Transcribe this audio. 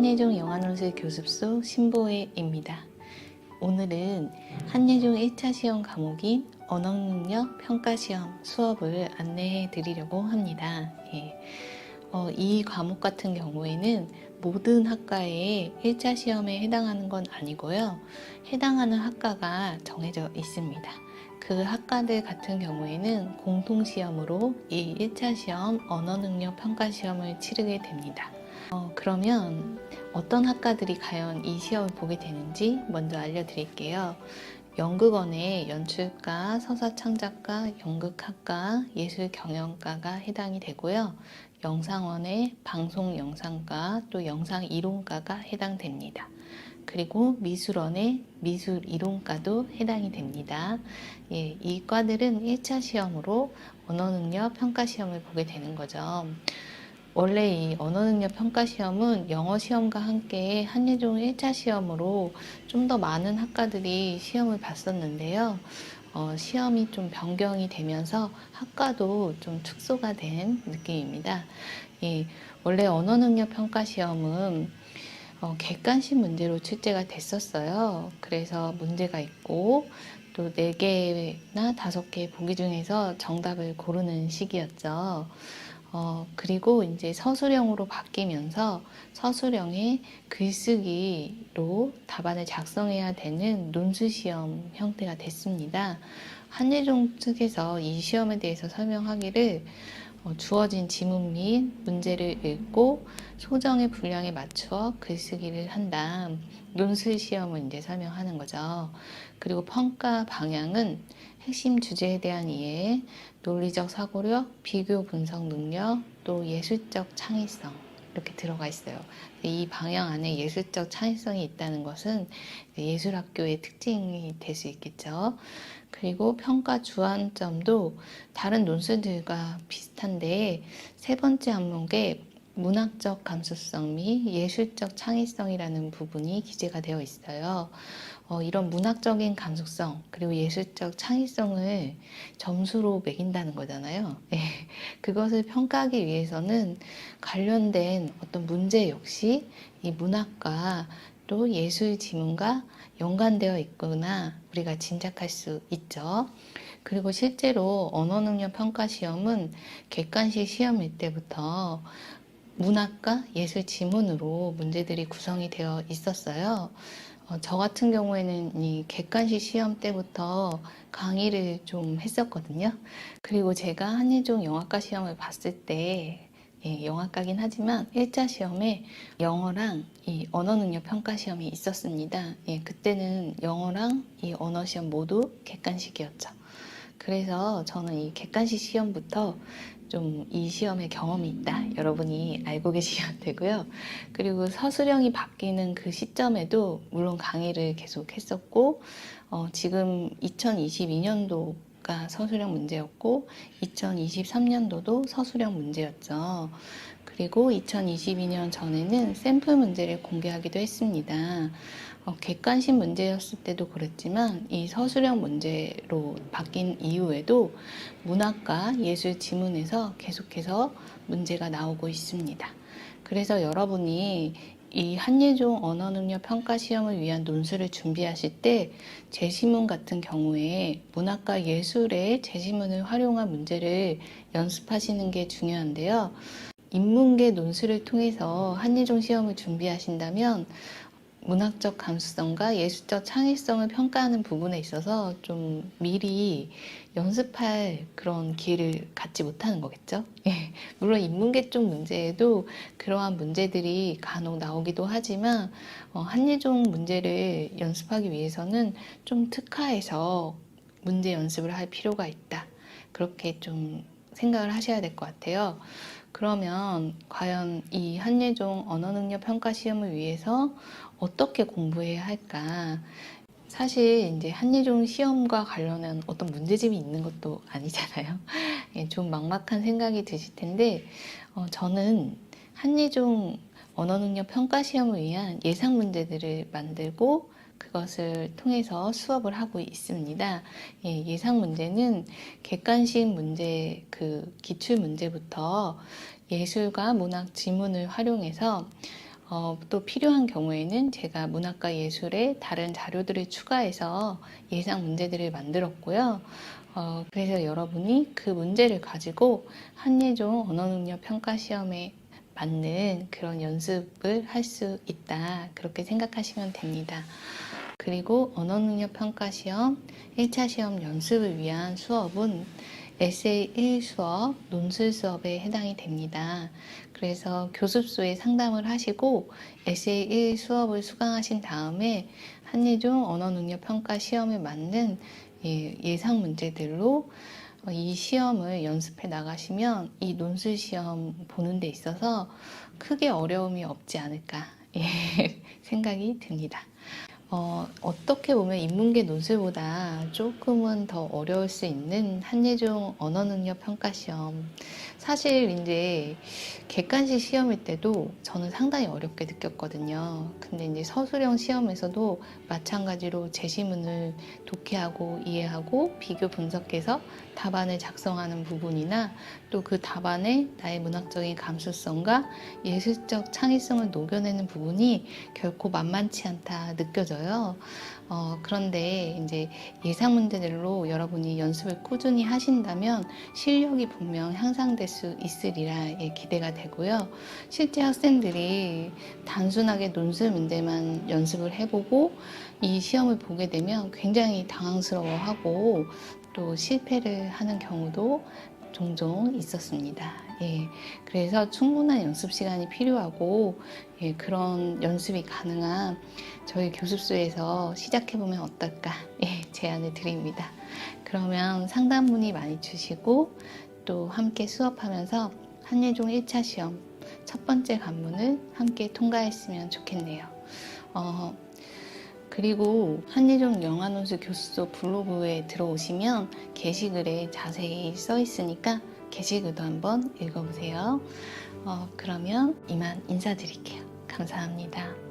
한예종 영어논술 교습소 신보혜입니다. 오늘은 한예종 1차 시험 과목인 언어능력 평가시험 수업을 안내해 드리려고 합니다. 이 과목 같은 경우에는 모든 학과의 1차 시험에 해당하는 건 아니고요. 해당하는 학과가 정해져 있습니다. 그 학과들 같은 경우에는 공통시험으로 이 1차 시험 언어능력 평가시험을 치르게 됩니다. 그러면 어떤 학과들이 과연 이 시험을 보게 되는지 먼저 알려드릴게요. 연극원의 연출가, 서사창작가, 연극학과, 예술경영과가 해당이 되고요. 영상원의 방송영상과, 또 영상이론과가 해당됩니다. 그리고 미술원의 미술이론과도 해당이 됩니다. 이 과들은 1차 시험으로 언어능력 평가시험을 보게 되는 거죠. 원래 이 언어능력 평가시험은 영어시험과 함께 한예종 1차 시험으로 좀 더 많은 학과들이 시험을 봤었는데요. 시험이 좀 변경이 되면서 학과도 좀 축소가 된 느낌입니다. 원래 언어능력 평가시험은 객관식 문제로 출제가 됐었어요. 그래서 문제가 있고 또 4개나 5개 보기 중에서 정답을 고르는 식이었죠. 그리고 이제 서술형으로 바뀌면서 서술형의 글쓰기로 답안을 작성해야 되는 논술시험 형태가 됐습니다. 한예종 측에서 이 시험에 대해서 설명하기를 주어진 지문 및 문제를 읽고 소정의 분량에 맞추어 글쓰기를 한다. 논술 시험을 이제 설명하는 거죠. 그리고 평가 방향은 핵심 주제에 대한 이해, 논리적 사고력, 비교 분석 능력, 또 예술적 창의성 이렇게 들어가 있어요. 이 방향 안에 예술적 창의성이 있다는 것은 예술학교의 특징이 될 수 있겠죠. 그리고 평가 주안점도 다른 논술들과 비슷한데 3번째 항목에 문학적 감수성 및 예술적 창의성이라는 부분이 기재가 되어 있어요. 이런 문학적인 감수성 그리고 예술적 창의성을 점수로 매긴다는 거잖아요. 그것을 평가하기 위해서는 관련된 어떤 문제 역시 이 문학과 또 예술 지문과 연관되어 있구나 우리가 짐작할 수 있죠. 그리고 실제로 언어능력 평가 시험은 객관식 시험일 때부터 문학과 예술 지문으로 문제들이 구성이 되어 있었어요. 저 같은 경우에는 이 객관식 시험 때부터 강의를 좀 했었거든요. 그리고 제가 한예종 영화과 시험을 봤을 때 영화과긴 하지만 1차 시험에 영어랑 이 언어능력 평가 시험이 있었습니다. 그때는 영어랑 이 언어 시험 모두 객관식이었죠. 그래서 저는 이 객관식 시험부터 좀 이 시험에 경험이 있다 여러분이 알고 계시면 되고요. 그리고 서술형이 바뀌는 그 시점에도 물론 강의를 계속 했었고 지금 2022년도가 서술형 문제였고 2023년도도 서술형 문제였죠. 그리고 2022년 전에는 샘플 문제를 공개하기도 했습니다. 객관식 문제였을 때도 그랬지만 이 서술형 문제로 바뀐 이후에도 문학과 예술 지문에서 계속해서 문제가 나오고 있습니다. 그래서 여러분이 이 한예종 언어능력 평가 시험을 위한 논술을 준비하실 때 제시문 같은 경우에 문학과 예술의 제시문을 활용한 문제를 연습하시는 게 중요한데요. 인문계 논술을 통해서 한예종 시험을 준비하신다면 문학적 감수성과 예술적 창의성을 평가하는 부분에 있어서 좀 미리 연습할 그런 기회를 갖지 못하는 거겠죠. 물론 인문계 쪽 문제에도 그러한 문제들이 간혹 나오기도 하지만 한예종 문제를 연습하기 위해서는 좀 특화해서 문제 연습을 할 필요가 있다. 그렇게 좀 생각을 하셔야 될 것 같아요. 그러면 과연 이 한예종 언어능력 평가 시험을 위해서 어떻게 공부해야 할까? 사실 이제 한예종 시험과 관련한 어떤 문제집이 있는 것도 아니잖아요. 좀 막막한 생각이 드실 텐데 저는 한예종 언어능력 평가 시험을 위한 예상 문제들을 만들고 그것을 통해서 수업을 하고 있습니다. 예상 문제는 객관식 문제, 그 기출 문제부터 예술과 문학 지문을 활용해서 또 필요한 경우에는 제가 문학과 예술에 다른 자료들을 추가해서 예상 문제들을 만들었고요. 그래서 여러분이 그 문제를 가지고 한예종 언어능력 평가 시험에 맞는 그런 연습을 할 수 있다. 그렇게 생각하시면 됩니다. 그리고 언어능력 평가 시험 1차 시험 연습을 위한 수업은 에세이 1 수업, 논술 수업에 해당이 됩니다. 그래서 교습소에 상담을 하시고 에세이 1 수업을 수강하신 다음에 한예종 언어능력 평가 시험에 맞는 예상 문제들로 이 시험을 연습해 나가시면 이 논술 시험 보는 데 있어서 크게 어려움이 없지 않을까 생각이 듭니다. 어떻게 보면 인문계 논술보다 조금은 더 어려울 수 있는 한예종 언어능력 평가 시험. 사실 이제 객관식 시험일 때도 저는 상당히 어렵게 느꼈거든요. 근데 이제 서술형 시험에서도 마찬가지로 제시문을 독해하고 이해하고 비교 분석해서 답안을 작성하는 부분이나 또 그 답안에 나의 문학적인 감수성과 예술적 창의성을 녹여내는 부분이 결코 만만치 않다 느껴져요. 그런데 이제 예상 문제들로 여러분이 연습을 꾸준히 하신다면 실력이 분명 향상될 수 있으리라 기대가 되고요. 실제 학생들이 단순하게 논술 문제만 연습을 해보고 이 시험을 보게 되면 굉장히 당황스러워하고 또 실패를 하는 경우도 종종 있었습니다. 그래서 충분한 연습 시간이 필요하고 그런 연습이 가능한 저희 교습소에서 시작해보면 어떨까 제안을 드립니다. 그러면 상담 문의 많이 주시고 또 함께 수업하면서 한예종 1차 시험 첫 번째 관문을 함께 통과했으면 좋겠네요. 그리고 한예종 영화논술 교습소 블로그에 들어오시면 게시글에 자세히 써 있으니까 게시글도 한번 읽어보세요. 그러면 이만 인사드릴게요. 감사합니다.